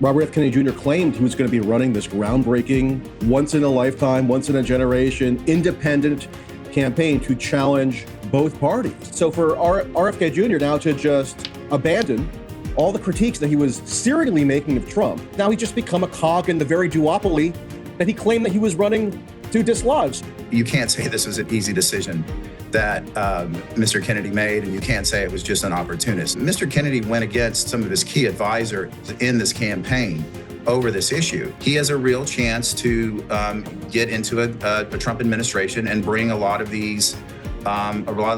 Robert F. Kennedy Jr. claimed he was going to be running this groundbreaking, once-in-a-lifetime, once-in-a-generation, independent campaign to challenge both parties. So for RFK Jr. now to just abandon all the critiques that he was serially making of Trump, now he's just become a cog in the very duopoly that he claimed that he was running to dislodge. You can't say this was an easy decision that Mr. Kennedy made, and you can't say it was just an opportunist. Mr. Kennedy went against some of his key advisors in this campaign over this issue. He has a real chance to get into a Trump administration and bring a lot of these policies and a lot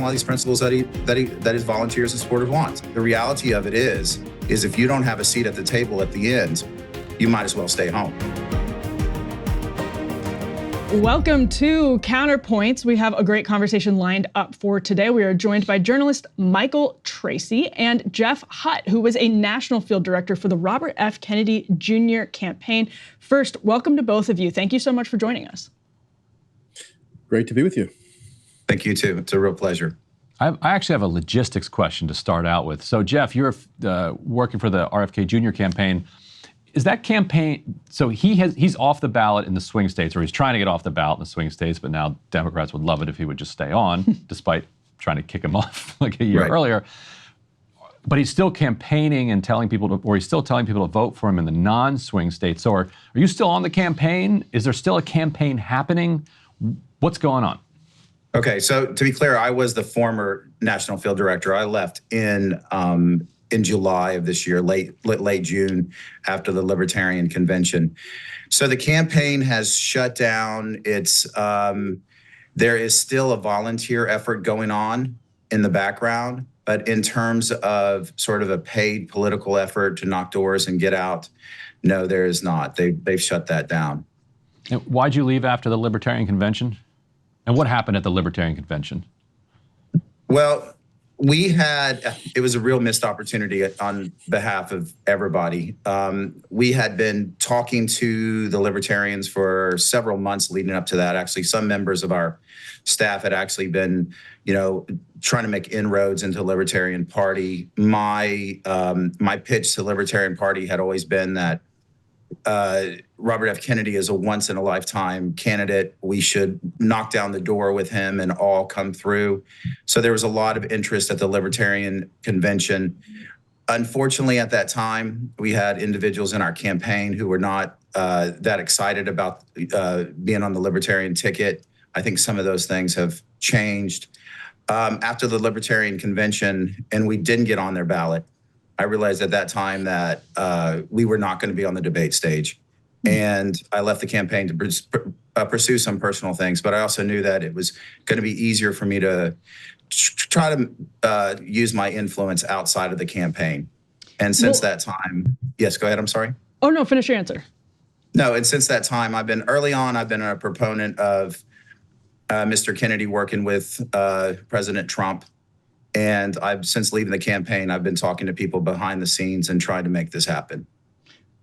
of these principles that his volunteers and supporters want. The reality of it is if you don't have a seat at the table at the end, you might as well stay home. Welcome to Counterpoints. We have a great conversation lined up for today. We are joined by journalist Michael Tracey and Jeff Hutt, who was a national field director for the Robert F. Kennedy Jr. campaign. First, welcome to both of you. Thank you so much for joining us. Great to be with you. Thank you, too. It's a real pleasure. I actually have a logistics question to start out with. So, Jeff, you're working for the RFK Jr. campaign. Is that campaign, so he's off the ballot in the swing states, or he's trying to get off the ballot in the swing states, but now Democrats would love it if he would just stay on, despite trying to kick him off like a year earlier. But he's still campaigning and telling people to vote for him in the non-swing states. So are you still on the campaign? Is there still a campaign happening? What's going on? Okay, so to be clear, I was the former national field director. I left in July of this year, late June, after the Libertarian Convention. So the campaign has shut down. There is still a volunteer effort going on in the background, but in terms of sort of a paid political effort to knock doors and get out, no, there is not. They've shut that down. And why'd you leave after the Libertarian Convention? And what happened at the Libertarian Convention? Well, it was a real missed opportunity on behalf of everybody. We had been talking to the Libertarians for several months leading up to that. Actually, some members of our staff had actually been, trying to make inroads into the Libertarian Party. My pitch to the Libertarian Party had always been that Robert F. Kennedy is a once-in-a-lifetime candidate. We should knock down the door with him and all come through. So there was a lot of interest at the Libertarian Convention. Unfortunately, at that time, we had individuals in our campaign who were not that excited about being on the Libertarian ticket. I think some of those things have changed. After the Libertarian Convention, and we didn't get on their ballot, I realized at that time that we were not going to be on the debate stage. And I left the campaign to pursue some personal things, but I also knew that it was going to be easier for me to try to use my influence outside of the campaign. And since that time, yes, go ahead, I'm sorry. Oh, no, finish your answer. No, and since that time, I've been a proponent of Mr. Kennedy working with President Trump. And since leaving the campaign, I've been talking to people behind the scenes and trying to make this happen.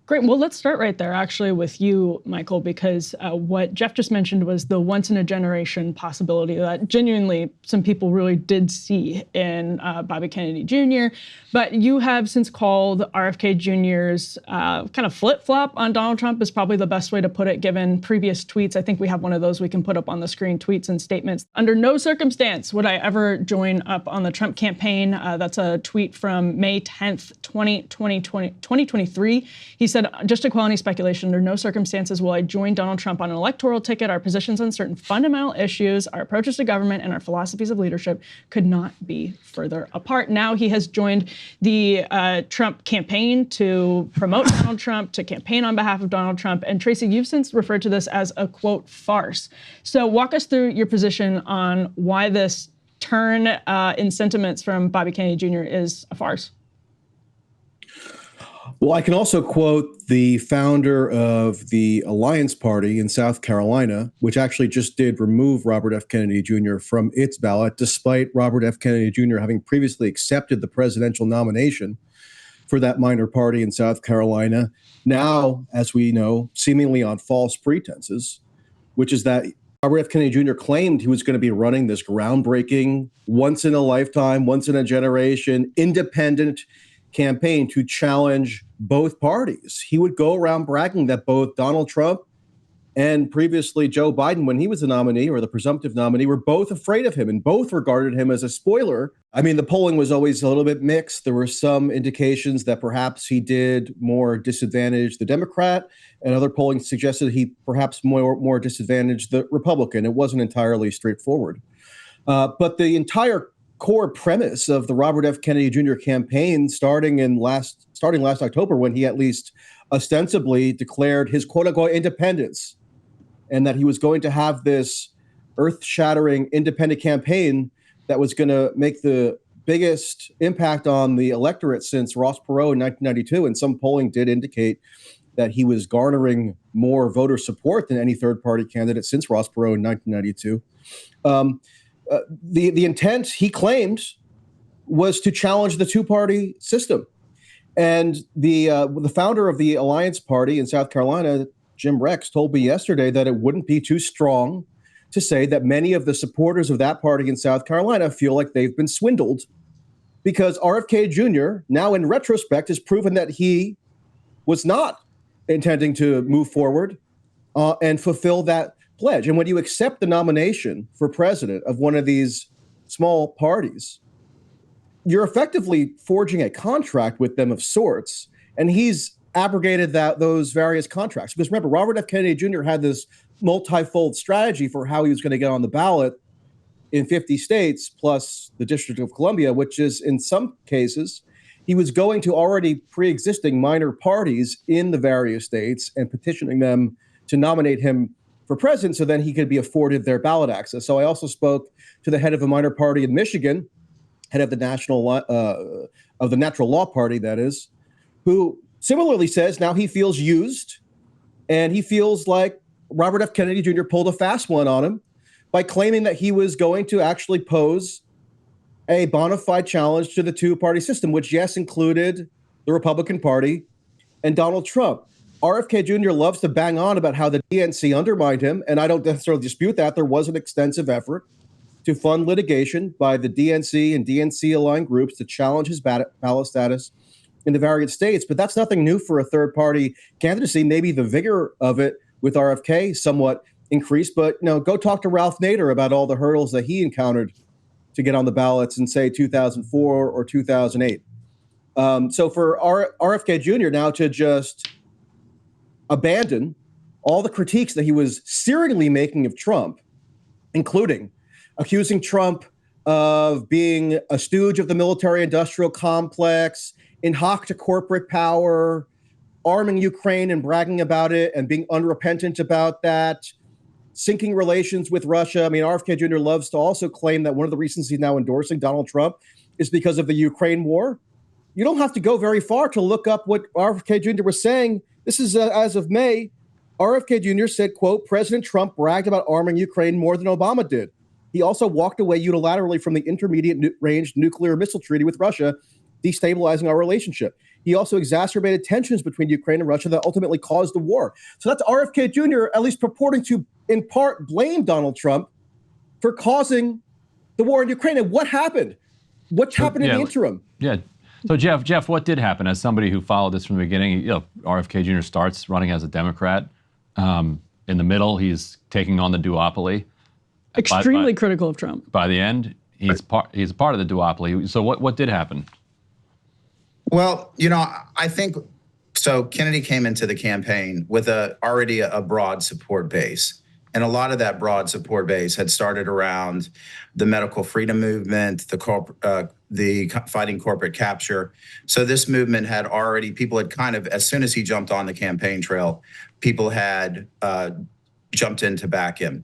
Great. Well, let's start right there, actually, with you, Michael, because what Jeff just mentioned was the once-in-a-generation possibility that genuinely some people really did see in Bobby Kennedy Jr. But you have since called RFK Jr.'s kind of flip-flop on Donald Trump is probably the best way to put it, given previous tweets. I think we have one of those we can put up on the screen, tweets and statements. Under no circumstance would I ever join up on the Trump campaign. That's a tweet from May 10th, 2023. He said, just to quell any speculation, under no circumstances will I join Donald Trump on an electoral ticket. Our positions on certain fundamental issues, our approaches to government, and our philosophies of leadership could not be further apart. Now he has joined the Trump campaign to promote Donald Trump, to campaign on behalf of Donald Trump. And Tracey, you've since referred to this as a, quote, farce. So walk us through your position on why this turn in sentiments from Bobby Kennedy Jr. is a farce. Well, I can also quote the founder of the Alliance Party in South Carolina, which actually just did remove Robert F. Kennedy Jr. from its ballot, despite Robert F. Kennedy Jr. having previously accepted the presidential nomination for that minor party in South Carolina. Now, as we know, seemingly on false pretenses, which is that Robert F. Kennedy Jr. claimed he was going to be running this groundbreaking, once-in-a-lifetime, once-in-a-generation, independent campaign to challenge both parties. He would go around bragging that both Donald Trump and previously Joe Biden, when he was the nominee or the presumptive nominee, were both afraid of him and both regarded him as a spoiler. I mean, the polling was always a little bit mixed. There were some indications that perhaps he did more disadvantage the Democrat, and other polling suggested he perhaps more disadvantaged the Republican. It wasn't entirely straightforward. But the entire core premise of the Robert F. Kennedy Jr. campaign, starting last October, when he at least ostensibly declared his quote-unquote independence, and that he was going to have this earth-shattering independent campaign that was going to make the biggest impact on the electorate since Ross Perot in 1992. And some polling did indicate that he was garnering more voter support than any third-party candidate since Ross Perot in 1992. The intent, he claimed, was to challenge the two-party system. And the founder of the Alliance Party in South Carolina, Jim Rex, told me yesterday that it wouldn't be too strong to say that many of the supporters of that party in South Carolina feel like they've been swindled because RFK Jr., now in retrospect, has proven that he was not intending to move forward and fulfill that pledge. And when you accept the nomination for president of one of these small parties, you're effectively forging a contract with them of sorts, and he's abrogated those various contracts. Because remember, Robert F. Kennedy Jr. had this multifold strategy for how he was going to get on the ballot in 50 states, plus the District of Columbia, which is, in some cases, he was going to already pre-existing minor parties in the various states and petitioning them to nominate him for president so then he could be afforded their ballot access. So I also spoke to the head of a minor party in Michigan, head of the Natural Law Party, that is, who similarly says now he feels used, and he feels like Robert F. Kennedy Jr. pulled a fast one on him by claiming that he was going to actually pose a bona fide challenge to the two-party system, which, yes, included the Republican Party and Donald Trump. RFK Jr. loves to bang on about how the DNC undermined him, and I don't necessarily dispute that. There was an extensive effort to fund litigation by the DNC and DNC-aligned groups to challenge his ballot status in the various states. But that's nothing new for a third-party candidacy. Maybe the vigor of it with RFK somewhat increased, but go talk to Ralph Nader about all the hurdles that he encountered to get on the ballots in, say, 2004 or 2008. So for RFK Jr. now to just abandon all the critiques that he was searingly making of Trump, including accusing Trump of being a stooge of the military-industrial complex, in hoc to corporate power, arming Ukraine and bragging about it and being unrepentant about that, sinking relations with Russia. I mean, RFK Jr. loves to also claim that one of the reasons he's now endorsing Donald Trump is because of the Ukraine war. You don't have to go very far to look up what RFK Jr. was saying. This is as of May. RFK Jr. said, quote, President Trump bragged about arming Ukraine more than Obama did. He also walked away unilaterally from the intermediate-range nuclear missile treaty with Russia, destabilizing our relationship. He also exacerbated tensions between Ukraine and Russia that ultimately caused the war. So that's RFK Jr. at least purporting to, in part, blame Donald Trump for causing the war in Ukraine. And what happened? What happened in the interim? Yeah. So Jeff, what did happen? As somebody who followed this from the beginning, RFK Jr. starts running as a Democrat. In the middle, he's taking on the duopoly. Extremely critical of Trump. By the end, he's a part of the duopoly. So what did happen? Well, I think so. Kennedy came into the campaign with already a broad support base. And a lot of that broad support base had started around the medical freedom movement, the fighting corporate capture. So this movement people had kind of, as soon as he jumped on the campaign trail, people had jumped in to back him.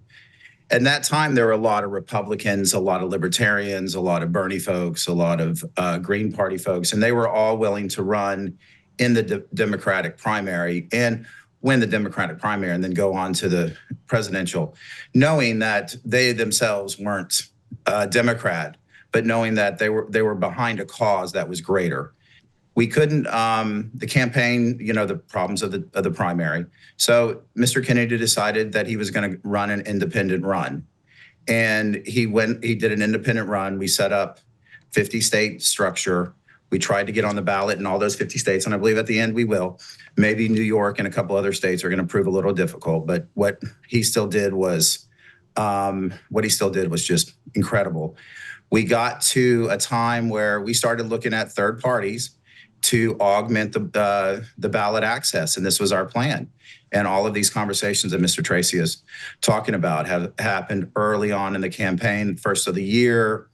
At that time, there were a lot of Republicans, a lot of Libertarians, a lot of Bernie folks, a lot of Green Party folks, and they were all willing to run in the Democratic primary and win the Democratic primary and then go on to the presidential, knowing that they themselves weren't Democrat, but knowing that they were behind a cause that was greater. We couldn't, the campaign, the problems of the primary. So Mr. Kennedy decided that he was going to run an independent run. And he did an independent run. We set up 50-state structure We tried to get on the ballot in all those 50 states, and I believe at the end we will. Maybe New York and a couple other states are going to prove a little difficult, but what he still did was just incredible. We got to a time where we started looking at third parties to augment the ballot access, and this was our plan. And all of these conversations that Mr. Tracey is talking about have happened early on in the campaign. First of the year,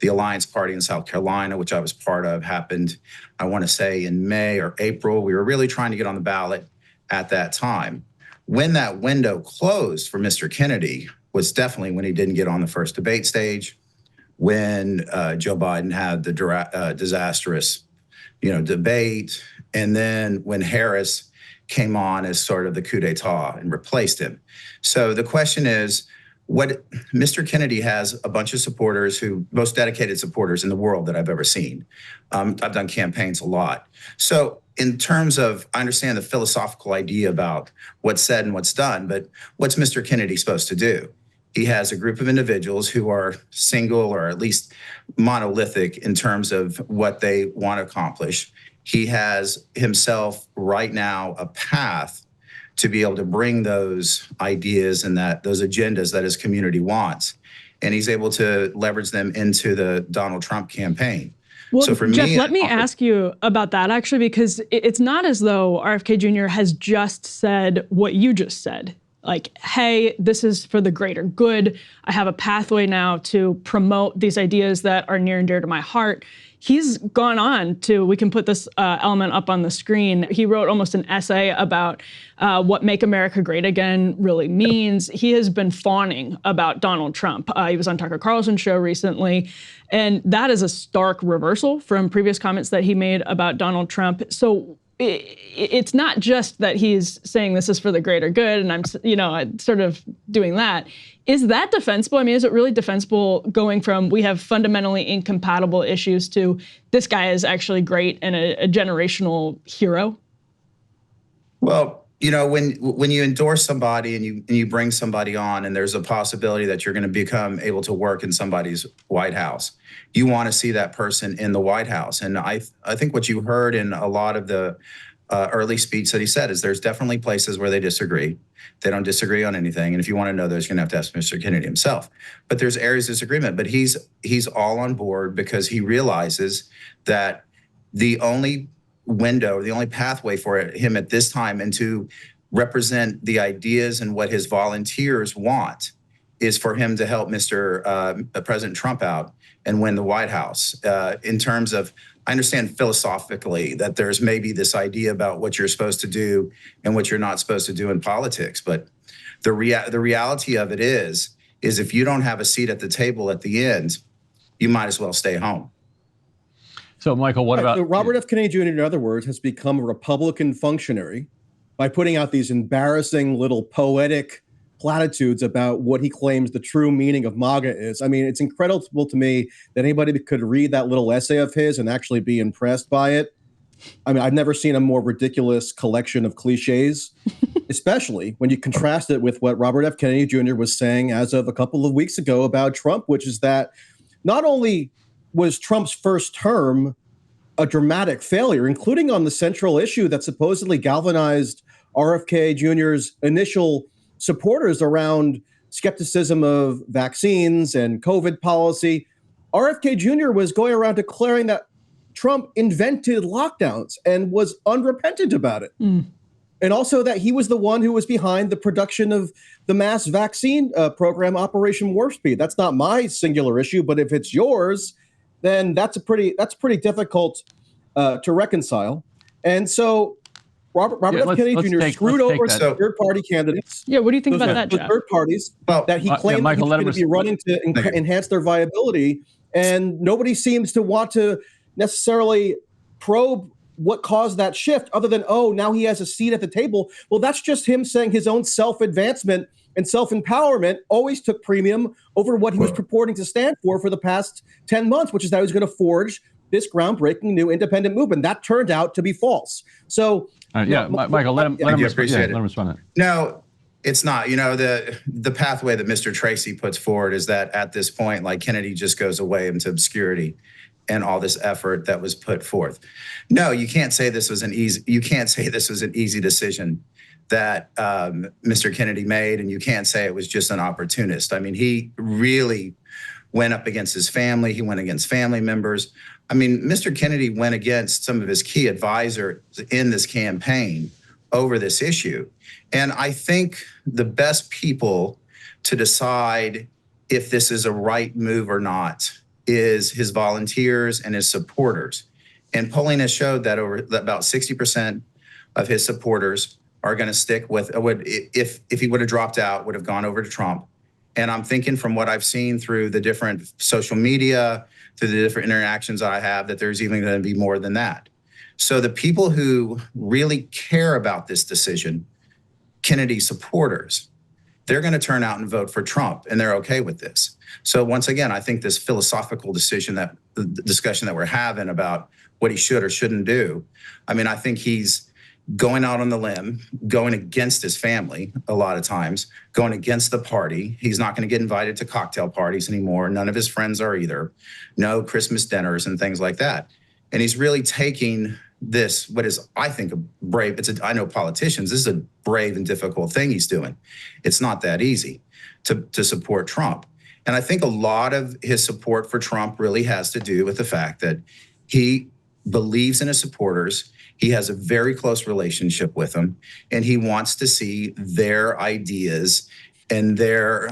the Alliance Party in South Carolina, which I was part of, happened, I want to say, in May or April. We were really trying to get on the ballot at that time. When that window closed for Mr. Kennedy was definitely when he didn't get on the first debate stage, when Joe Biden had the disastrous, debate, and then when Harris came on as sort of the coup d'etat and replaced him. So the question is, what Mr. Kennedy has a bunch of supporters, most dedicated supporters in the world that I've ever seen. I've done campaigns a lot. So in terms of, I understand the philosophical idea about what's said and what's done, but what's Mr. Kennedy supposed to do? He has a group of individuals who are single or at least monolithic in terms of what they want to accomplish. He has himself right now a path to be able to bring those ideas and those agendas that his community wants. And he's able to leverage them into the Donald Trump campaign. Well, so for Jeff, me, let me ask you about that, actually, because it's not as though RFK Jr. has just said what you just said. Like, hey, this is for the greater good. I have a pathway now to promote these ideas that are near and dear to my heart. He's gone on to, we can put this element up on the screen. He wrote almost an essay about what Make America Great Again really means. He has been fawning about Donald Trump. He was on Tucker Carlson's show recently, and that is a stark reversal from previous comments that he made about Donald Trump. So it's not just that he's saying this is for the greater good, and I'm sort of doing that. Is that defensible? I mean, is it really defensible going from we have fundamentally incompatible issues to this guy is actually great and a generational hero? Well, when you endorse somebody and you bring somebody on, and there's a possibility that you're going to become able to work in somebody's White House, you want to see that person in the White House. And I think what you heard in a lot of the early speech that he said is there's definitely places where they disagree. They don't disagree on anything. And if you want to know those, you're going to have to ask Mr. Kennedy himself. But there's areas of disagreement. But he's all on board because he realizes that the only window, the only pathway for him at this time and to represent the ideas and what his volunteers want is for him to help President Trump out and win the White House. In terms of, I understand philosophically that there's maybe this idea about what you're supposed to do and what you're not supposed to do in politics. But the reality of it is if you don't have a seat at the table at the end, you might as well stay home. So, Michael, what about... So Robert F. Kennedy Jr., in other words, has become a Republican functionary by putting out these embarrassing little poetic platitudes about what he claims the true meaning of MAGA is. I mean, it's incredible to me that anybody could read that little essay of his and actually be impressed by it. I mean, I've never seen a more ridiculous collection of cliches, especially when you contrast it with what Robert F. Kennedy Jr. was saying as of a couple of weeks ago about Trump, which is that not only was Trump's first term a dramatic failure, including on the central issue that supposedly galvanized RFK Jr.'s initial supporters around skepticism of vaccines and COVID policy. RFK Jr. was going around declaring that Trump invented lockdowns and was unrepentant about it. And also that he was the one who was behind the production of the mass vaccine program, Operation Warp Speed. That's not my singular issue, but if it's yours, then that's pretty difficult to reconcile. And so Robert F. Kennedy Jr. screwed over some third-party candidates. Yeah, what do you think about that, Jeff? Third parties that he claimed he was going to be running to enhance their viability, and nobody seems to want to necessarily probe what caused that shift other than, now he has a seat at the table. Well, that's just him saying his own self-advancement and self-empowerment always took premium over what he was purporting to stand for the past 10 months, which is that he was going to forge this groundbreaking new independent movement. That turned out to be false. So, Michael, let him respond. No, it's not. The pathway that Mr. Tracey puts forward is that at this point, like, Kennedy just goes away into obscurity. and all this effort that was put forth. No, you can't say this was an easy decision that Mr. Kennedy made, and you can't say it was just an opportunist. I mean, he really went up against his family. He went against family members. I mean, Mr. Kennedy went against some of his key advisors in this campaign over this issue. And I think the best people to decide if this is a right move or not is his volunteers and his supporters. And polling has showed that about 60% of his supporters are going to stick with, if he would have dropped out, would have gone over to Trump. And I'm thinking from what I've seen through the different social media, through the different interactions I have, that there's even going to be more than that. So the people who really care about this decision, Kennedy supporters, they're going to turn out and vote for Trump, and they're okay with this. So once again, I think this philosophical discussion that we're having about what he should or shouldn't do, I mean, I think he's going out on the limb, going against his family a lot of times, going against the party. He's not going to get invited to cocktail parties anymore. None of his friends are either. No Christmas dinners and things like that. And he's really taking this, what is, I think, a brave, I know politicians, this is a brave and difficult thing he's doing. It's not that easy to support Trump. And I think a lot of his support for Trump really has to do with the fact that he believes in his supporters. He has a very close relationship with them, and he wants to see their ideas and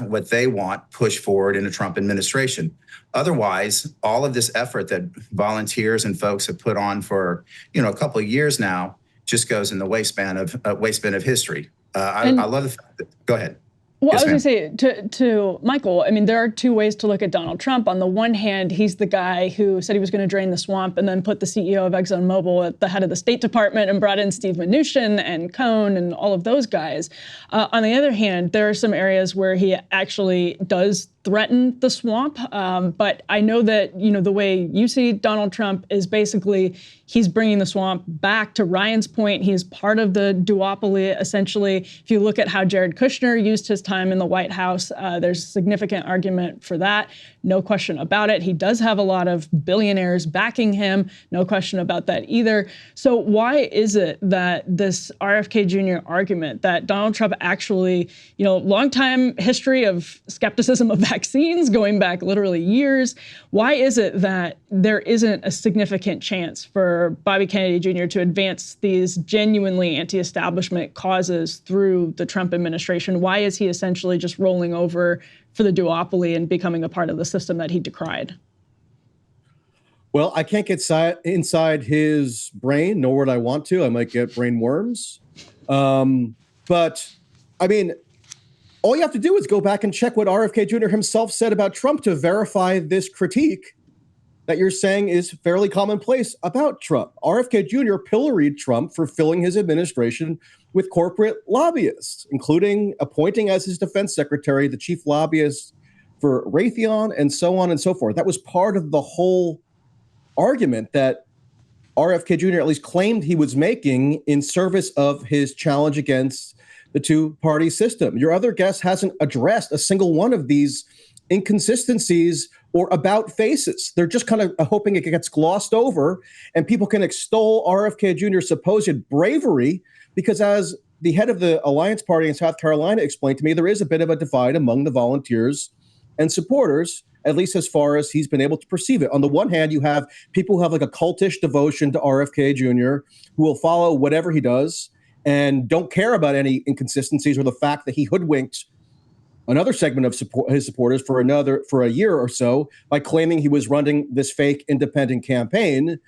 what they want pushed forward in the Trump administration. Otherwise, all of this effort that volunteers and folks have put on for, a couple of years now just goes in the wastepan of history. I love the fact that, go ahead. Well, Yes, I was going to say to Michael, I mean, there are two ways to look at Donald Trump. On the one hand, he's the guy who said he was going to drain the swamp and then put the CEO of ExxonMobil at the head of the State Department and brought in Steve Mnuchin and Cohn and all of those guys. On the other hand, there are some areas where he actually does threaten the swamp. But I know that, the way you see Donald Trump is basically he's bringing the swamp back. To Ryan's point, he's part of the duopoly, essentially. If you look at how Jared Kushner used his time in the White House, there's significant argument for that. No question about it. He does have a lot of billionaires backing him. No question about that either. So why is it that this RFK Jr. argument that Donald Trump actually, long time history of skepticism of vaccines going back literally years, why is it that there isn't a significant chance for Bobby Kennedy Jr. to advance these genuinely anti-establishment causes through the Trump administration? Why is he essentially just rolling over for the duopoly and becoming a part of the system that he decried? Well, I can't get inside his brain, nor would I want to. I might get brain worms. But, I mean, all you have to do is go back and check what RFK Jr. himself said about Trump to verify this critique that you're saying is fairly commonplace about Trump. RFK Jr. pilloried Trump for filling his administration with corporate lobbyists, including appointing as his defense secretary the chief lobbyist for Raytheon and so on and so forth. That was part of the whole argument that RFK Jr. at least claimed he was making in service of his challenge against the two-party system. Your other guest hasn't addressed a single one of these inconsistencies or about faces. They're just kind of hoping it gets glossed over and people can extol RFK Jr.'s supposed bravery, because as the head of the Alliance Party in South Carolina explained to me, there is a bit of a divide among the volunteers and supporters, at least as far as he's been able to perceive it. On the one hand, you have people who have like a cultish devotion to RFK Jr., who will follow whatever he does and don't care about any inconsistencies or the fact that he hoodwinked another segment of his supporters for a year or so by claiming he was running this fake independent campaign.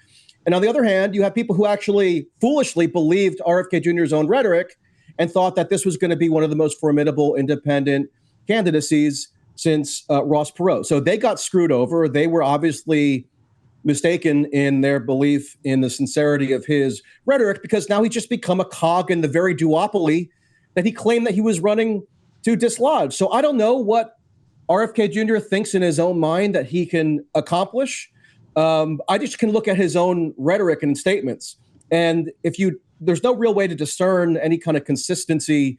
And on the other hand, you have people who actually foolishly believed RFK Jr.'s own rhetoric and thought that this was going to be one of the most formidable independent candidacies since Ross Perot. So they got screwed over. They were obviously mistaken in their belief in the sincerity of his rhetoric, because now he's just become a cog in the very duopoly that he claimed that he was running to dislodge. So I don't know what RFK Jr. thinks in his own mind that he can accomplish. I just can look at his own rhetoric and statements. And there's no real way to discern any kind of consistency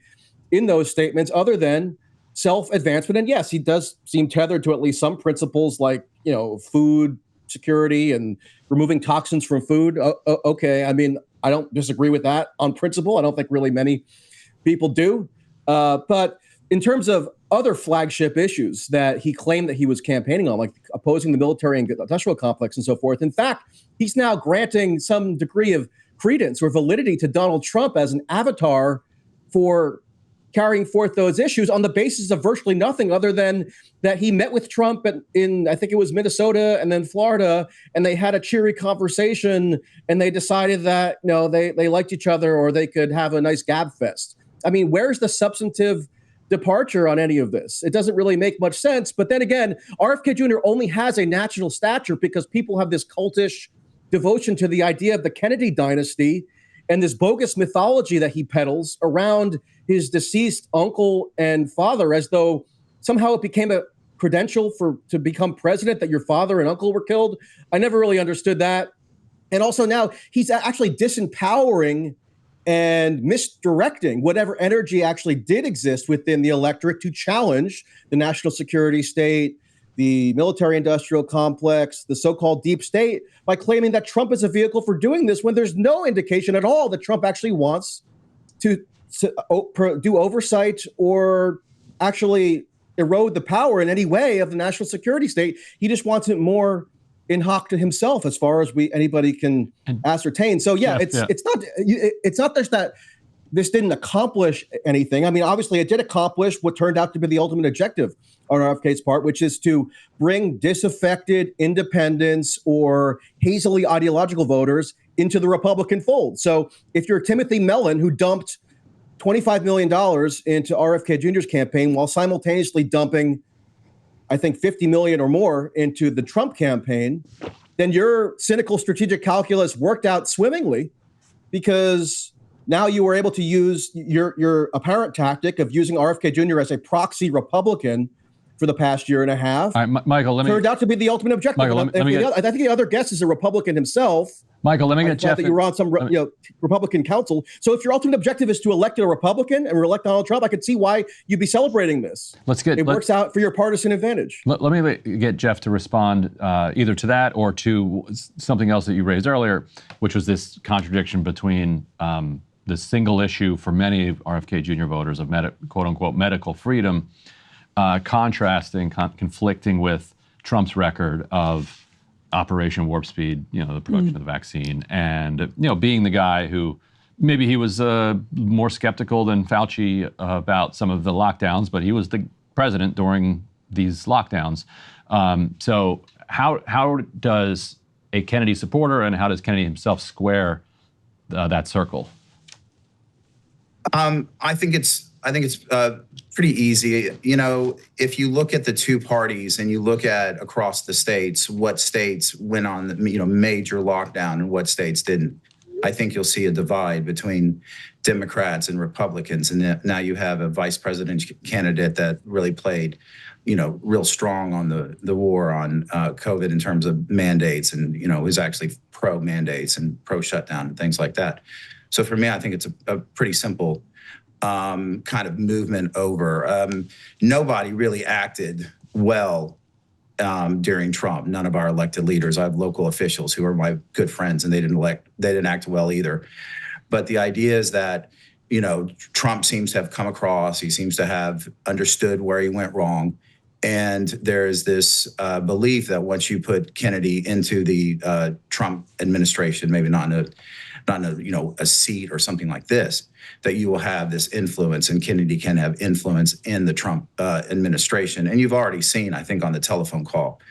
in those statements other than self-advancement. And yes, he does seem tethered to at least some principles like, food security and removing toxins from food. Okay, I mean, I don't disagree with that on principle. I don't think really many people do. But in terms of other flagship issues that he claimed that he was campaigning on, like opposing the military and industrial complex and so forth, in fact, he's now granting some degree of credence or validity to Donald Trump as an avatar for carrying forth those issues on the basis of virtually nothing other than that he met with Trump in I think it was Minnesota and then Florida, and they had a cheery conversation, and they decided that they liked each other or they could have a nice gab fest. I mean, where's the substantive departure on any of this? It doesn't really make much sense. But then again, RFK Jr. only has a national stature because people have this cultish devotion to the idea of the Kennedy dynasty and this bogus mythology that he peddles around his deceased uncle and father, as though somehow it became a credential to become president that your father and uncle were killed. I never really understood that. And also now he's actually disempowering and misdirecting whatever energy actually did exist within the electorate to challenge the national security state, the military-industrial complex, the so-called deep state, by claiming that Trump is a vehicle for doing this when there's no indication at all that Trump actually wants to do oversight or actually erode the power in any way of the national security state. He just wants it more in hoc to himself, as far as anybody can ascertain. So yeah, it's not just that this didn't accomplish anything. I mean, obviously it did accomplish what turned out to be the ultimate objective on RFK's part, which is to bring disaffected independents or hazily ideological voters into the Republican fold. So if you're Timothy Mellon, who dumped $25 million into RFK Jr.'s campaign while simultaneously dumping, I think, 50 million or more into the Trump campaign, then your cynical strategic calculus worked out swimmingly, because now you were able to use your apparent tactic of using RFK Jr. as a proxy Republican for the past year and a half. All right, Michael, turned out to be the ultimate objective. Michael, I think the other guest is a Republican himself. Michael, let me get Jeff. That you were on some Republican council. So if your ultimate objective is to elect a Republican and elect Donald Trump, I could see why you'd be celebrating this. It works out for your partisan advantage. Let me get Jeff to respond either to that or to something else that you raised earlier, which was this contradiction between the single issue for many of RFK Jr. voters of quote unquote medical freedom, conflicting with Trump's record of Operation Warp Speed, the production of the vaccine, and being the guy who maybe he was more skeptical than Fauci about some of the lockdowns, but he was the president during these lockdowns. So how does a Kennedy supporter and how does Kennedy himself square that circle? I think it's pretty easy. If you look at the two parties and you look at across the states, what states went on the major lockdown and what states didn't, I think you'll see a divide between Democrats and Republicans. And now you have a vice presidential candidate that really played, real strong on the war on COVID in terms of mandates, and is actually pro mandates and pro shutdown and things like that. So for me, I think it's a pretty simple kind of movement over. Nobody really acted well during Trump. None of our elected leaders. I have local officials who are my good friends, and they didn't act well either. But the idea is that Trump seems to have come across. He seems to have understood where he went wrong, and there's this belief that once you put Kennedy into the Trump administration, maybe not in a seat or something like this, that you will have this influence, and Kennedy can have influence in the Trump administration. And you've already seen, I think, on the telephone call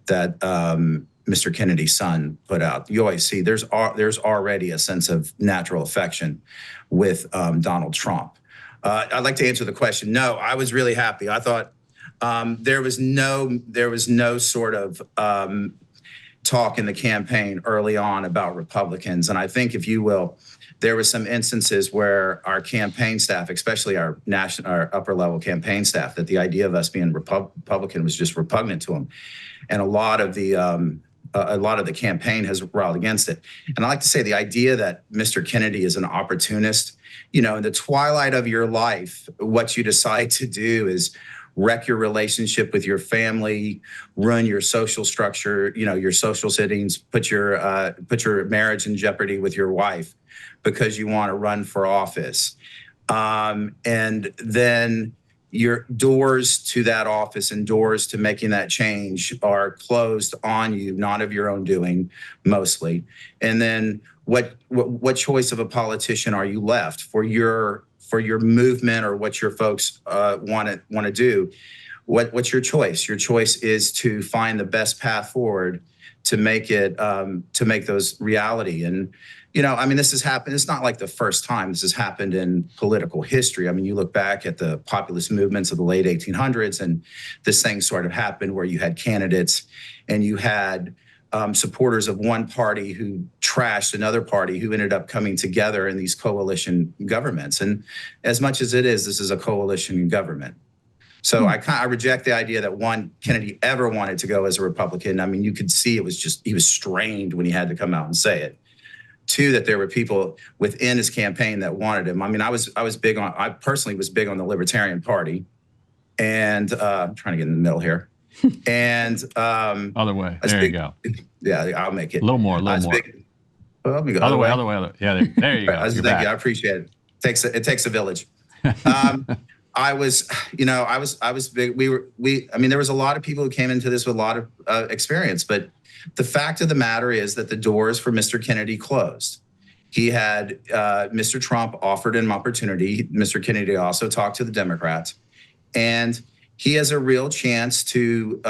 that Mr. Kennedy's son put out. You always see there's already a sense of natural affection with Donald Trump. I'd like to answer the question. No, I was really happy. I thought there was no sort of talk in the campaign early on about Republicans. And I think, if you will, there were some instances where our campaign staff, especially our upper level campaign staff, that the idea of us being Republican was just repugnant to them. And a lot of the campaign has riled against it. And I like to say the idea that Mr. Kennedy is an opportunist, in the twilight of your life, what you decide to do is wreck your relationship with your family, ruin your social structure, your social settings, put your marriage in jeopardy with your wife because you want to run for office. And then your doors to that office and doors to making that change are closed on you, not of your own doing, mostly. And then what choice of a politician are you left for your movement or what your folks want to do? What's your choice? Your choice is to find the best path forward to make those reality. And this has happened. It's not like the first time this has happened in political history. I mean, you look back at the populist movements of the late 1800s, and this thing sort of happened where you had candidates and you had supporters of one party who trashed another party who ended up coming together in these coalition governments. And as much as this is a coalition government. So I reject the idea that Kennedy ever wanted to go as a Republican. I mean, you could see he was strained when he had to come out and say it. Two, that there were people within his campaign that wanted him. I mean, I personally was big on the Libertarian Party, and I'm trying to get in the middle here. And other way. There you go. Yeah, I'll make it. A little more. Big, well, let me go. Other way. Yeah, there you go. Thank you. I appreciate it. It takes a village. I was big. There was a lot of people who came into this with a lot of experience, but the fact of the matter is that the doors for Mr. Kennedy closed. He had Mr. Trump offered him opportunity. Mr. Kennedy also talked to the Democrats, and he has a real chance to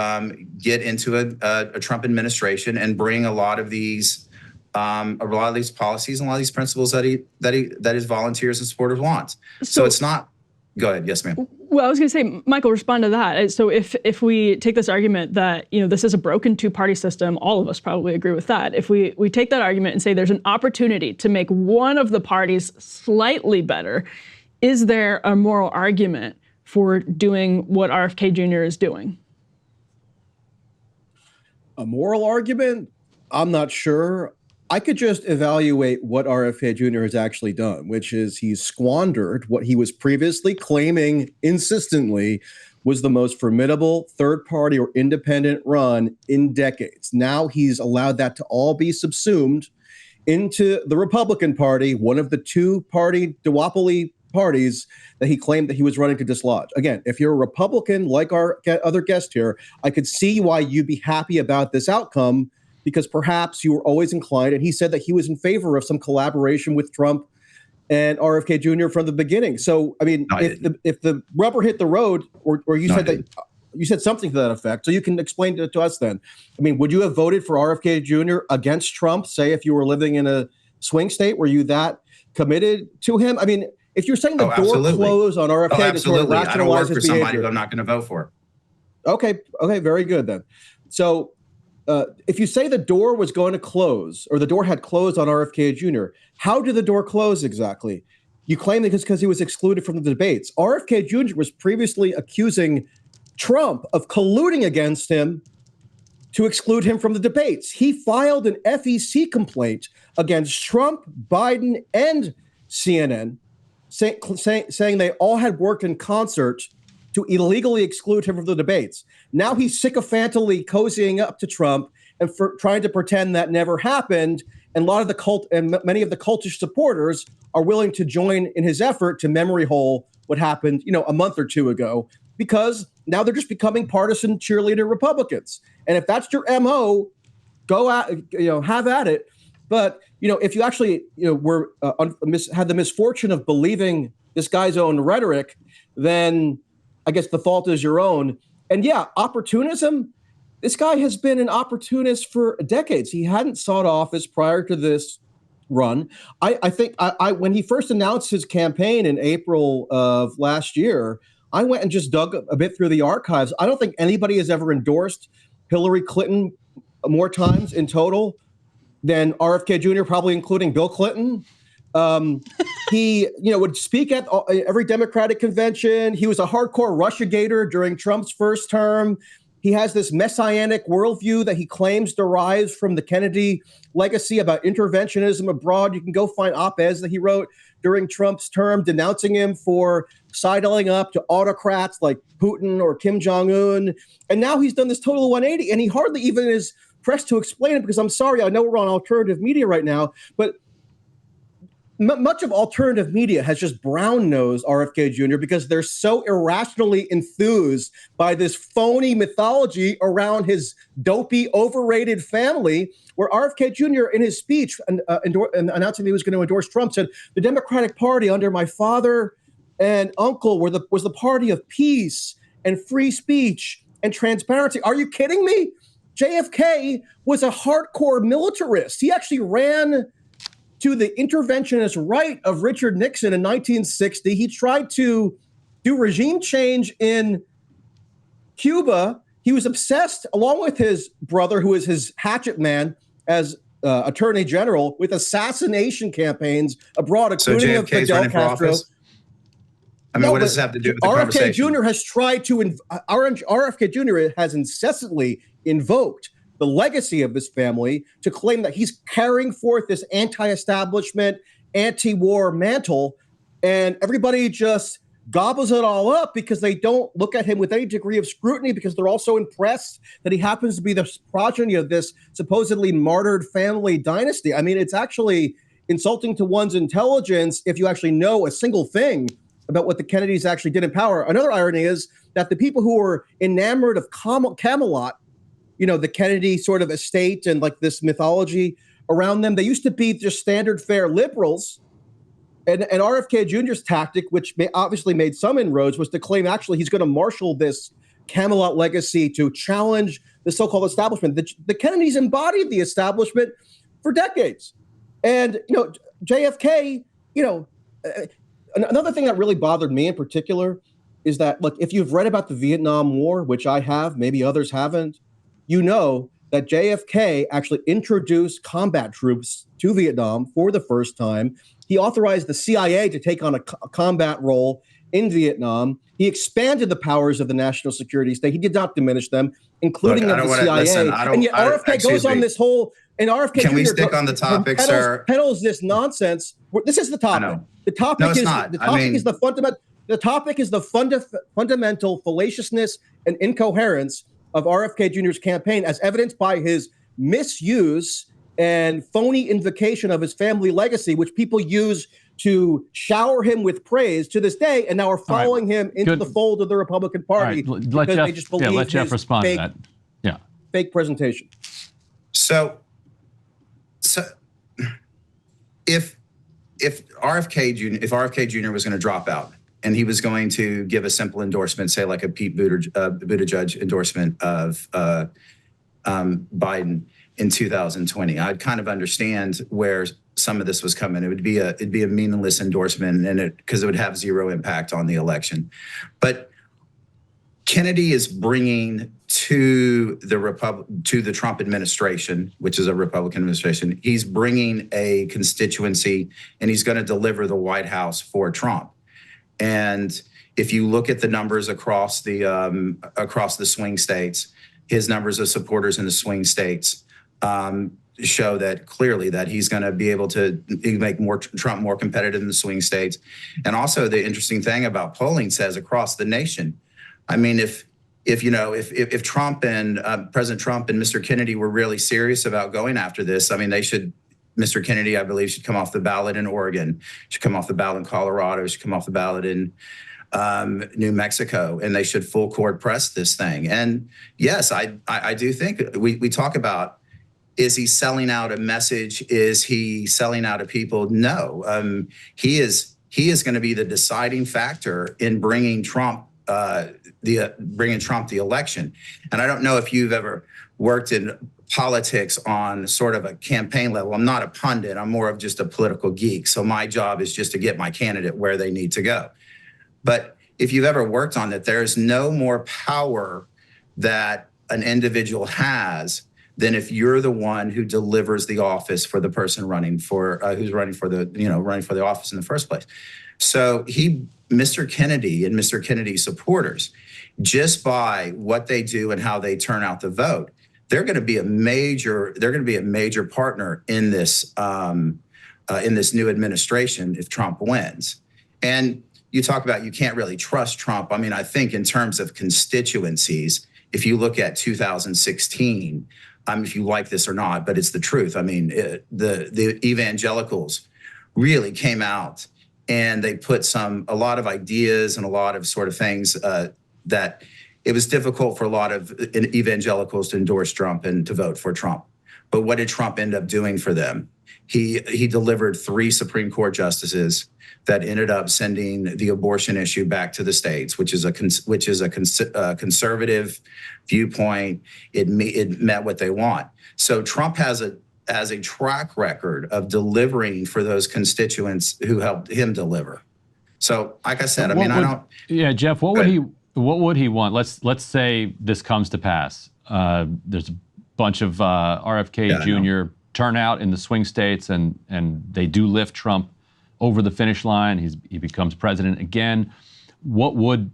get into a Trump administration and bring a lot of these policies and a lot of these principles that his volunteers and supporters want. So it's not. Go ahead. Yes, ma'am. Well, I was going to say, Michael, respond to that. So if we take this argument that, this is a broken two-party system, all of us probably agree with that. If we take that argument and say there's an opportunity to make one of the parties slightly better, is there a moral argument for doing what RFK Jr. is doing? A moral argument? I'm not sure. I could just evaluate what RFK Jr. has actually done, which is he's squandered what he was previously claiming insistently was the most formidable third-party or independent run in decades. Now he's allowed that to all be subsumed into the Republican Party, one of the two-party duopoly parties that he claimed that he was running to dislodge. Again, if you're a Republican, like our other guest here, I could see why you'd be happy about this outcome, because perhaps you were always inclined, and he said that he was in favor of some collaboration with Trump and RFK Jr. from the beginning. So, I mean, if the rubber hit the road, or you said something to that effect, so you can explain it to us then. I mean, would you have voted for RFK Jr. against Trump, say, if you were living in a swing state? Were you that committed to him? I mean, if you're saying the door closed on RFK to sort of rationalize his behavior. I don't work for somebody who I'm not going to vote for. Okay, very good then. So, if you say the door was going to close, or the door had closed on RFK Jr., how did the door close exactly? You claim that it's because he was excluded from the debates. RFK Jr. was previously accusing Trump of colluding against him to exclude him from the debates. He filed an FEC complaint against Trump, Biden, and CNN, saying they all had worked in concert to illegally exclude him from the debates. Now he's sycophantly cozying up to Trump and trying to pretend that never happened. And a lot of the cult and many of the cultish supporters are willing to join in his effort to memory hole what happened, a month or two ago, because now they're just becoming partisan cheerleader Republicans. And if that's your MO, go out, have at it. But, if you actually, had the misfortune of believing this guy's own rhetoric, then I guess the fault is your own. And yeah, opportunism. This guy has been an opportunist for decades. He hadn't sought office prior to this run. I think when he first announced his campaign in April of last year, I went and just dug a bit through the archives. I don't think anybody has ever endorsed Hillary Clinton more times in total than RFK Jr., probably including Bill Clinton. He, would speak at every Democratic convention. He was a hardcore Russiagator during Trump's first term. He has this messianic worldview that he claims derives from the Kennedy legacy about interventionism abroad. You can go find op-eds that he wrote during Trump's term, denouncing him for sidling up to autocrats like Putin or Kim Jong-un. And now he's done this total 180, and he hardly even is pressed to explain it, because I'm sorry, I know we're on alternative media right now, but much of alternative media has just brown-nosed RFK Jr. because they're so irrationally enthused by this phony mythology around his dopey, overrated family, where RFK Jr. in his speech announcing he was going to endorse Trump said, "The Democratic Party under my father and uncle was the party of peace and free speech and transparency." Are you kidding me? JFK was a hardcore militarist. He actually ran to the interventionist right of Richard Nixon in 1960. He tried to do regime change in Cuba. He was obsessed, along with his brother, who is his hatchet man as attorney general, with assassination campaigns abroad, including of Fidel Castro. I mean, what does this have to do with the conversation? Jr. has tried to, RFK Jr. has incessantly invoked the legacy of his family to claim that he's carrying forth this anti-establishment, anti-war mantle, and everybody just gobbles it all up because they don't look at him with any degree of scrutiny, because they're also impressed that he happens to be the progeny of this supposedly martyred family dynasty. I mean, it's actually insulting to one's intelligence if you actually know a single thing about what the Kennedys actually did in power. Another irony is that the people who were enamored of Camelot, you know, the Kennedy sort of estate and like this mythology around them, they used to be just standard fare liberals. And RFK Jr.'s tactic, which obviously made some inroads, was to claim actually he's going to marshal this Camelot legacy to challenge the so-called establishment. The Kennedys embodied the establishment for decades. And, you know, JFK, you know, another thing that really bothered me in particular is that, look, if you've read about the Vietnam War, which I have, maybe others haven't, you know that JFK actually introduced combat troops to Vietnam for the first time. He authorized the CIA to take on a combat role in Vietnam. He expanded the powers of the national security state. He did not diminish them, including of the CIA. And yet RFK goes on this whole, and RFK Can we stick on the topic, sir? Peddles this nonsense. This is the topic. The topic is the topic is the fundamental. The topic is the fundamental fallaciousness and incoherence of RFK Jr.'s campaign, as evidenced by his misuse and phony invocation of his family legacy, which people use to shower him with praise to this day, and now are following him into the fold of the Republican Party because they just believe let Jeff respond to that. Yeah, fake presentation. So if RFK Jr. was going to drop out and he was going to give a simple endorsement, say like a Pete Buttigieg endorsement of Biden in 2020, I'd kind of understand where some of this was coming. It'd be a meaningless endorsement, and because it would have zero impact on the election. But Kennedy is bringing to the Trump administration, which is a Republican administration, he's bringing a constituency, and he's going to deliver the White House for Trump. And if you look at the numbers across the swing states, his numbers of supporters in the swing states show that clearly that he's going to be able to make Trump more competitive in the swing states. And also the interesting thing about polling says across the nation, I mean, if Trump and President Trump and Mr. Kennedy were really serious about going after this, I mean, Mr. Kennedy, I believe, should come off the ballot in Oregon, should come off the ballot in Colorado, should come off the ballot in New Mexico, and they should full court press this thing. And yes, I do think we talk about, is he selling out a message? Is he selling out a people? No, he is going to be the deciding factor in bringing Trump the election. And I don't know if you've ever worked in politics on sort of a campaign level. I'm not a pundit. I'm more of just a political geek. So my job is just to get my candidate where they need to go. But if you've ever worked on it, there's no more power that an individual has than if you're the one who delivers the office for the person running for the office in the first place. So Mr. Kennedy and Mr. Kennedy's supporters, just by what they do and how they turn out the vote, they're going to be a major partner in this in this new administration if Trump wins. And you talk about you can't really trust Trump. I mean, I think in terms of constituencies, if you look at 2016, if you like this or not, but it's the truth. I mean, the evangelicals really came out and they put a lot of ideas and a lot of sort of things that it was difficult for a lot of evangelicals to endorse Trump and to vote for Trump. But what did Trump end up doing for them? He delivered 3 Supreme Court justices that ended up sending the abortion issue back to the states, which is a conservative viewpoint. It met what they want. So Trump has a track record of delivering for those constituents who helped him deliver. So, like I said, Yeah, Jeff, what would he want? Let's say this comes to pass. There's a bunch of RFK Jr. turnout in the swing states, and they do lift Trump over the finish line. He becomes president again. What would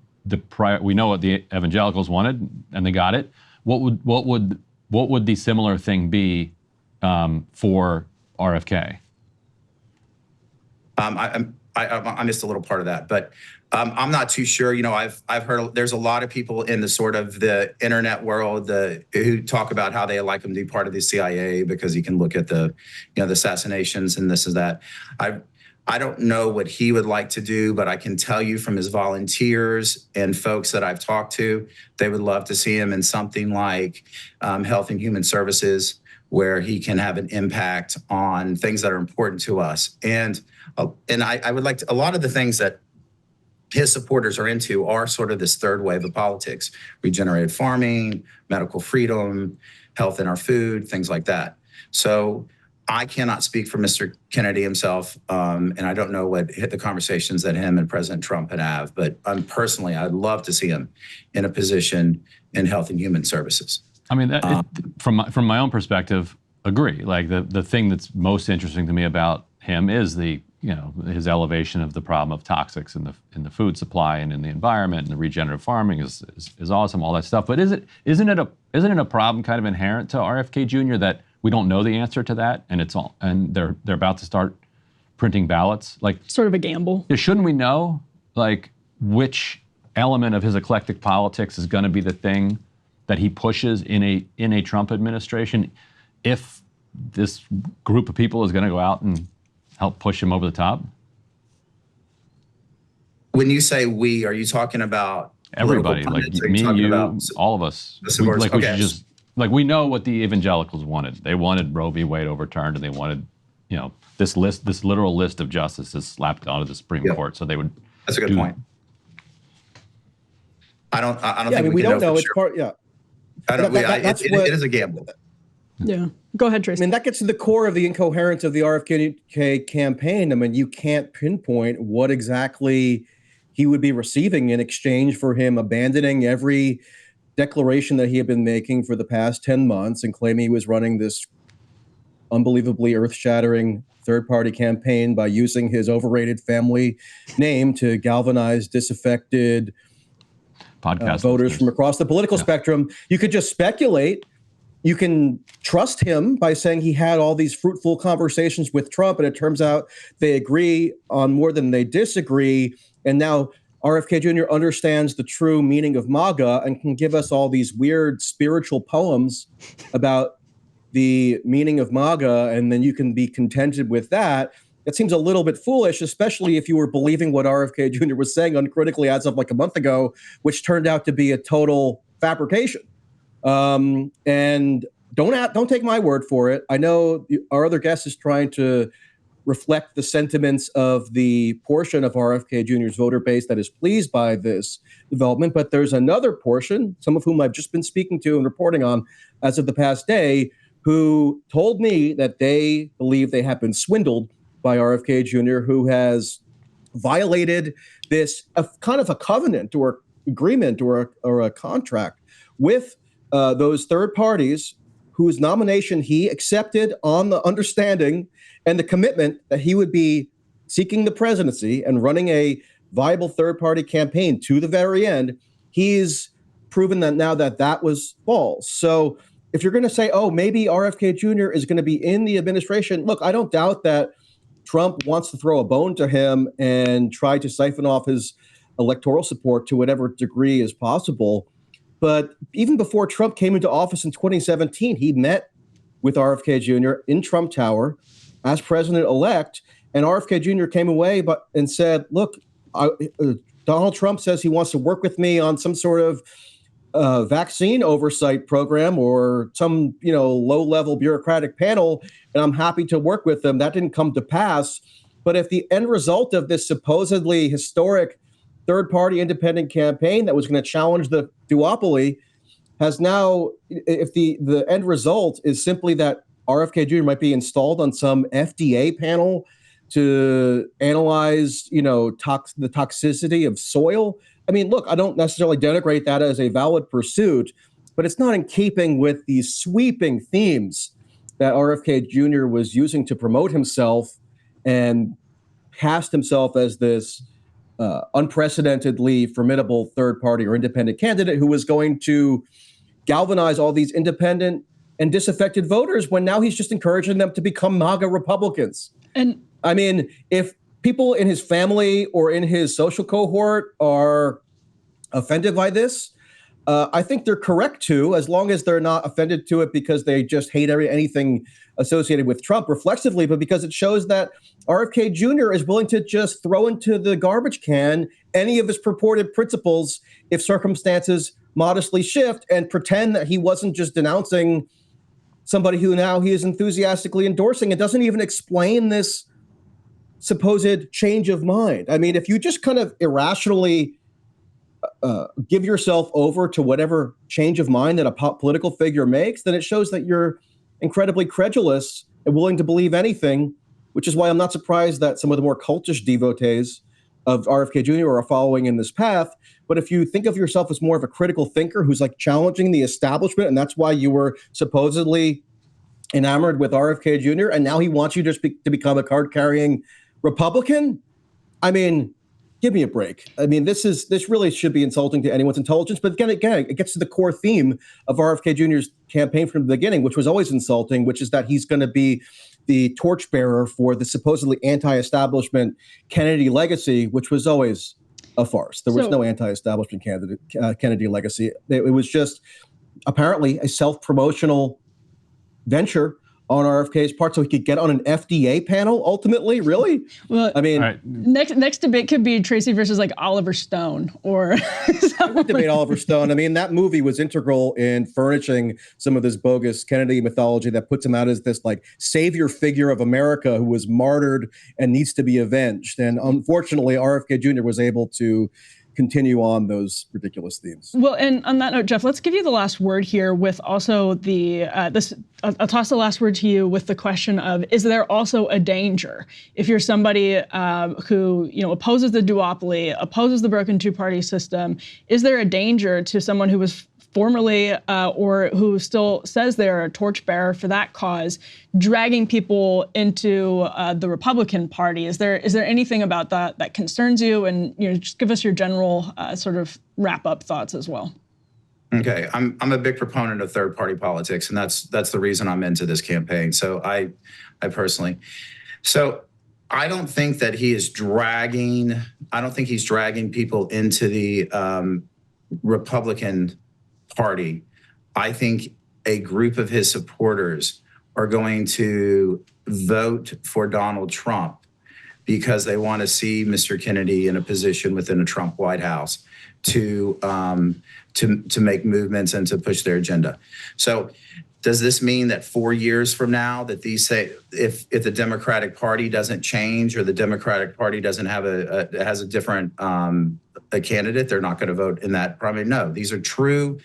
we know what the evangelicals wanted, and they got it. What would the similar thing be for RFK? I missed a little part of that, but I'm not too sure. You know, I've heard there's a lot of people in the sort of the internet world who talk about how they like him to be part of the CIA because you can look at the assassinations and this and that. I don't know what he would like to do, but I can tell you from his volunteers and folks that I've talked to, they would love to see him in something like Health and Human Services, where he can have an impact on things that are important to us. And I would like to, a lot of the things that his supporters are into are sort of this third wave of politics: regenerative farming, medical freedom, health in our food, things like that. So I cannot speak for Mr. Kennedy himself, and I don't know what the conversations that him and President Trump have, but personally, I'd love to see him in a position in Health and Human Services. I mean, from my own perspective, agree. Like the thing that's most interesting to me about him is his elevation of the problem of toxics in the food supply and in the environment, and the regenerative farming is awesome, all that stuff. But isn't it a problem kind of inherent to RFK Jr. that we don't know the answer to that, and they're about to start printing ballots? Like, sort of a gamble. Shouldn't we know like which element of his eclectic politics is going to be the thing that he pushes in a Trump administration, if this group of people is going to go out and help push him over the top? When you say we, are you talking about everybody, like me, you, all of us? We know what the evangelicals wanted. They wanted Roe v. Wade overturned, and they wanted, this literal list of justices slapped onto the Supreme Court. So they would. That's a good point. I don't think we don't know. It's sure. part. Yeah. It is a gamble. Yeah. Go ahead, Tracey. I mean, that gets to the core of the incoherence of the RFK campaign. I mean, you can't pinpoint what exactly he would be receiving in exchange for him abandoning every declaration that he had been making for the past 10 months and claiming he was running this unbelievably earth-shattering third-party campaign by using his overrated family name to galvanize disaffected voters from across the political spectrum. You could just speculate. You can trust him by saying he had all these fruitful conversations with Trump, and it turns out they agree on more than they disagree. And now RFK Jr. understands the true meaning of MAGA and can give us all these weird spiritual poems about the meaning of MAGA, and then you can be contented with that. It seems a little bit foolish, especially if you were believing what RFK Jr. was saying uncritically as of like a month ago, which turned out to be a total fabrication. And don't take my word for it. I know our other guest is trying to reflect the sentiments of the portion of RFK Jr.'s voter base that is pleased by this development, but there's another portion, some of whom I've just been speaking to and reporting on as of the past day, who told me that they believe they have been swindled by RFK Jr., who has violated this kind of a covenant or agreement or a contract with those third parties whose nomination he accepted on the understanding and the commitment that he would be seeking the presidency and running a viable third-party campaign to the very end. He's proven that now that was false. So if you're going to say, oh, maybe RFK Jr. is going to be in the administration, look, I don't doubt that Trump wants to throw a bone to him and try to siphon off his electoral support to whatever degree is possible. But even before Trump came into office in 2017, he met with RFK Jr. in Trump Tower as president-elect, and RFK Jr. came away and said, look, Donald Trump says he wants to work with me on some sort of vaccine oversight program or some, low-level bureaucratic panel, and I'm happy to work with them. That didn't come to pass. But if the end result of this supposedly historic third-party independent campaign that was going to challenge the duopoly has now, if the end result is simply that RFK Jr. might be installed on some FDA panel to analyze, the toxicity of soil. I mean, look, I don't necessarily denigrate that as a valid pursuit, but it's not in keeping with these sweeping themes that RFK Jr. was using to promote himself and cast himself as this unprecedentedly formidable third party or independent candidate who was going to galvanize all these independent and disaffected voters when now he's just encouraging them to become MAGA Republicans. And I mean, if people in his family or in his social cohort are offended by this, I think they're correct to, as long as they're not offended to it because they just hate anything associated with Trump reflexively, but because it shows that RFK Jr. is willing to just throw into the garbage can any of his purported principles if circumstances modestly shift and pretend that he wasn't just denouncing somebody who now he is enthusiastically endorsing. It doesn't even explain this supposed change of mind. I mean, if you just kind of irrationally give yourself over to whatever change of mind that a political figure makes, then it shows that you're incredibly credulous and willing to believe anything, which is why I'm not surprised that some of the more cultish devotees of RFK Jr. are following in this path. But if you think of yourself as more of a critical thinker who's like challenging the establishment, and that's why you were supposedly enamored with RFK Jr., and now he wants you to become a card-carrying Republican, I mean, give me a break. I mean, this really should be insulting to anyone's intelligence. But again, it gets to the core theme of RFK Jr.'s campaign from the beginning, which was always insulting, which is that he's going to be the torchbearer for the supposedly anti-establishment Kennedy legacy, which was always a farce. There was no anti-establishment Kennedy legacy. It was just apparently a self-promotional venture on RFK's part so he could get on an FDA panel ultimately? Really? Well, I mean, right. Next debate could be Tracey versus like Oliver Stone or I would debate Oliver Stone. I mean, that movie was integral in furnishing some of this bogus Kennedy mythology that puts him out as this like savior figure of America who was martyred and needs to be avenged. And unfortunately, RFK Jr. was able to continue on those ridiculous themes. Well, and on that note, Jeff, let's give you the last word here with also the I'll toss the last word to you with the question of, is there also a danger if you're somebody who opposes the duopoly, opposes the broken two-party system? Is there a danger to someone who was formerly or who still says they're a torchbearer for that cause, dragging people into the Republican Party? Is there anything about that concerns you? And just give us your general sort of wrap-up thoughts as well. Okay, I'm a big proponent of third-party politics, and that's the reason I'm into this campaign. So I personally, I don't think that he is dragging. I don't think he's dragging people into the Republican Party. I think a group of his supporters are going to vote for Donald Trump because they want to see Mr. Kennedy in a position within a Trump White House to make movements and to push their agenda. So does this mean that 4 years from now that these say if the Democratic Party doesn't change or the Democratic Party doesn't have has a different a candidate, they're not going to vote in that primary? No, these are true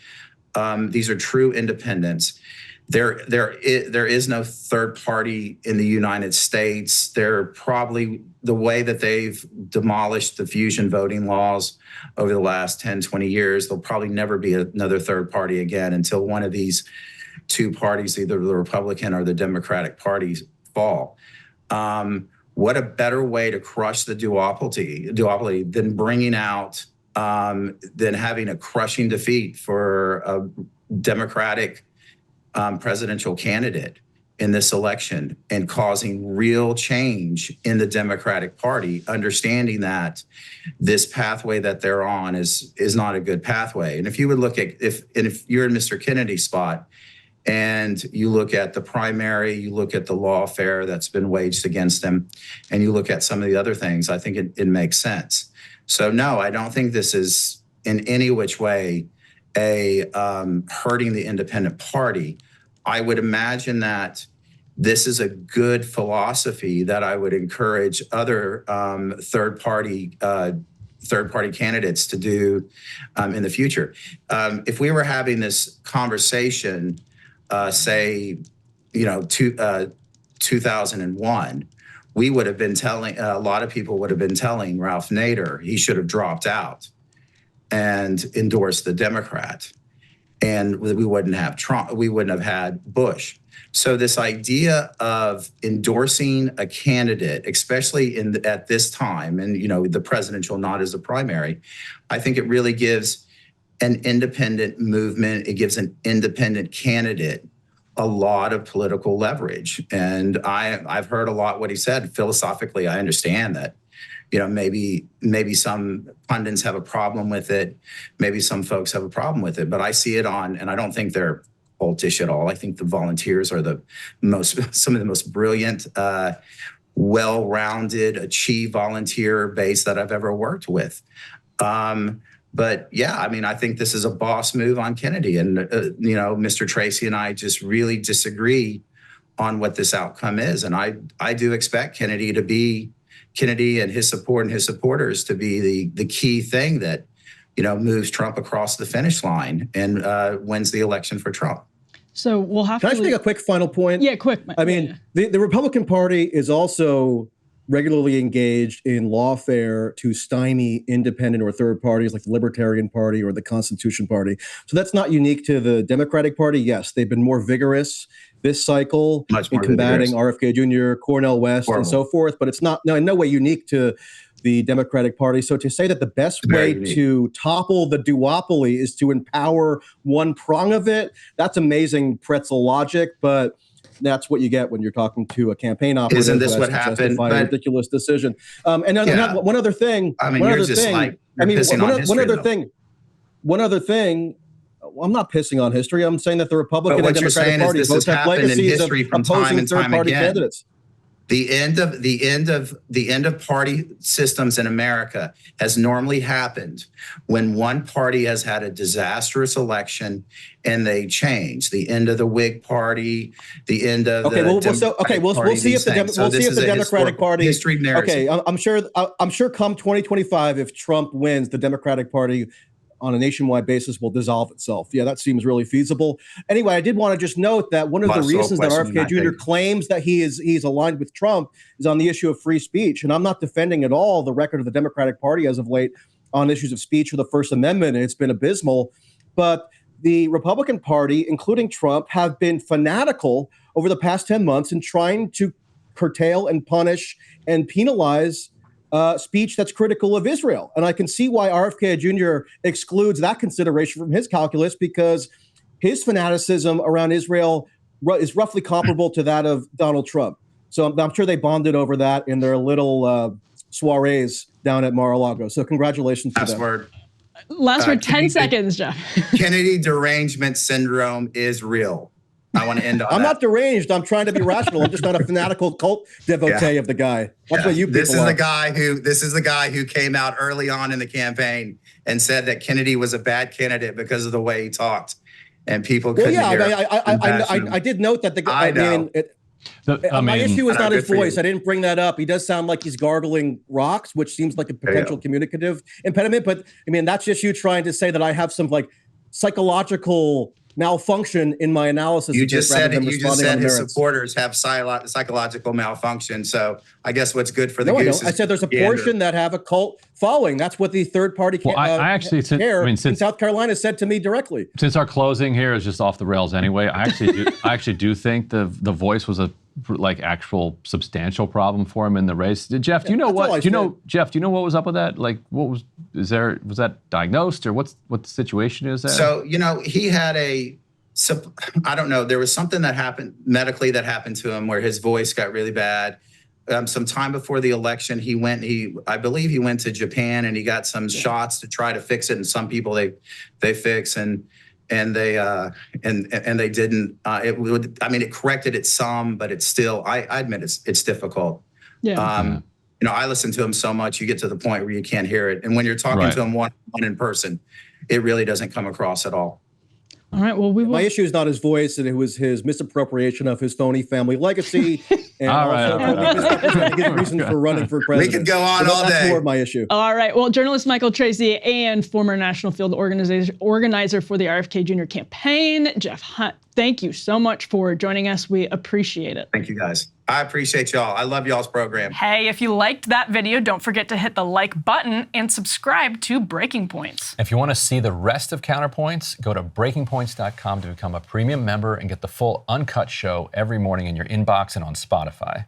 independents. There is no third party in the United States. They're probably, the way that they've demolished the fusion voting laws over the last 10, 20 years, there'll probably never be another third party again until one of these two parties, either the Republican or the Democratic parties, fall. What a better way to crush the duopoly than bringing out, than having a crushing defeat for a Democratic presidential candidate in this election and causing real change in the Democratic Party, understanding that this pathway that they're on is not a good pathway. And if you would look at if you're in Mr. Kennedy's spot and you look at the primary, you look at the lawfare that's been waged against him, and you look at some of the other things, I think it makes sense. So no, I don't think this is in any which way hurting the independent party. I would imagine that this is a good philosophy that I would encourage other third party candidates to do in the future. If we were having this conversation, say, 2001, we would have been telling a lot of people would have been telling Ralph Nader he should have dropped out and endorsed the Democrat, and we wouldn't have Trump. We wouldn't have had Bush. So this idea of endorsing a candidate, especially at this time, and the presidential not as a primary, I think it really gives an independent movement. It gives an independent candidate a lot of political leverage. And I've heard a lot what he said. Philosophically, I understand that. Maybe some pundits have a problem with it. Maybe some folks have a problem with it. But I see it and I don't think they're cultish at all. I think the volunteers are some of the most brilliant, well-rounded, achieved volunteer base that I've ever worked with. But yeah, I think this is a boss move on Kennedy. And, Mr. Tracey and I just really disagree on what this outcome is. And I do expect Kennedy and his supporters to be the key thing that, moves Trump across the finish line and wins the election for Trump. So we'll have Can I just make a quick final point? Yeah, quick. The Republican Party is also regularly engaged in lawfare to stymie independent or third parties like the Libertarian Party or the Constitution Party. So that's not unique to the Democratic Party. Yes, they've been more vigorous this cycle in combating RFK Jr., Cornel West, and so forth. But it's not in no way unique to the Democratic Party. So to say that the best way to topple the duopoly is to empower one prong of it, that's amazing pretzel logic, but that's what you get when you're talking to a campaign operative. Isn't this what happened? A ridiculous decision. One other thing. One other thing. I'm not pissing on history. I'm saying that the Republican and Democratic Party both have legacies of opposing third-party candidates. The end of party systems in America has normally happened when one party has had a disastrous election and they change. The end of the Whig Party, the end of we'll see if the Democratic Party history narrative. Okay, I'm sure come 2025, if Trump wins, the Democratic Party on a nationwide basis will dissolve itself. Yeah, that seems really feasible. Anyway, I did want to just note that one of the reasons that RFK Jr. claims that he's aligned with Trump is on the issue of free speech. And I'm not defending at all the record of the Democratic Party as of late on issues of speech or the First Amendment. It's been abysmal. But the Republican Party, including Trump, have been fanatical over the past 10 months in trying to curtail and punish and penalize speech that's critical of Israel. And I can see why RFK Jr. excludes that consideration from his calculus, because his fanaticism around Israel is roughly comparable to that of Donald Trump. So I'm sure they bonded over that in their little soirees down at Mar-a-Lago. So congratulations to them. Last word, 10 seconds, Jeff. Kennedy derangement syndrome is real. I want to end on I'm not deranged. I'm trying to be rational. I'm just not a fanatical cult devotee of the guy. That's what you people This is the guy who came out early on in the campaign and said that Kennedy was a bad candidate because of the way he talked, and people couldn't hear. I did note that the guy. My issue is not his voice. I didn't bring that up. He does sound like he's gargling rocks, which seems like a potential communicative impediment. But that's just you trying to say that I have some psychological malfunction in my analysis. You just said his supporters have psychological malfunction. So I guess what's good for the goose. I said there's a portion that have a cult following. That's what the third party in South Carolina said to me directly. Since our closing here is just off the rails anyway, I actually do think the voice was a actual substantial problem for him in the race. Jeff, do you know what? Jeff, do you know what was up with that? Was that diagnosed, or what the situation is there? So he had a So I don't know. There was something that happened medically that happened to him where his voice got really bad. Some time before the election, I believe he went to Japan and he got some shots to try to fix it. And some people they fix and they didn't. It corrected it some, but it's still. I admit it's difficult. Yeah. I listen to him so much, you get to the point where you can't hear it. And when you're talking to him one in person, it really doesn't come across at all. All right. Well, my issue is not his voice, and it was his misappropriation of his phony family legacy. And all right. His reason for running for president. We could go on all day. That's more of my issue. All right. Well, journalist Michael Tracey and former national field organizer for the RFK Jr. campaign, Jeff Hutt, thank you so much for joining us. We appreciate it. Thank you, guys. I appreciate y'all. I love y'all's program. Hey, if you liked that video, don't forget to hit the like button and subscribe to Breaking Points. If you want to see the rest of Counterpoints, go to breakingpoints.com to become a premium member and get the full uncut show every morning in your inbox and on Spotify.